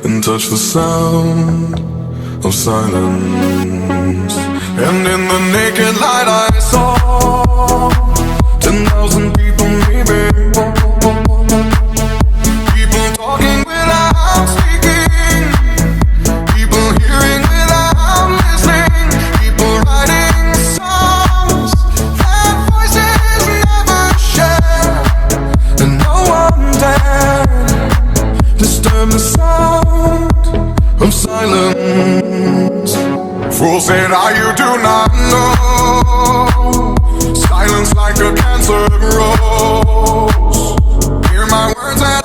and touch the sound of silence. And in the naked light I saw 10,000 people maybe, people talking without speaking, people hearing without listening, people writing songs that voices never share, and no one dared disturb the sound of silence. Fool said, you do not know. Silence like a cancer grows. Hear my words and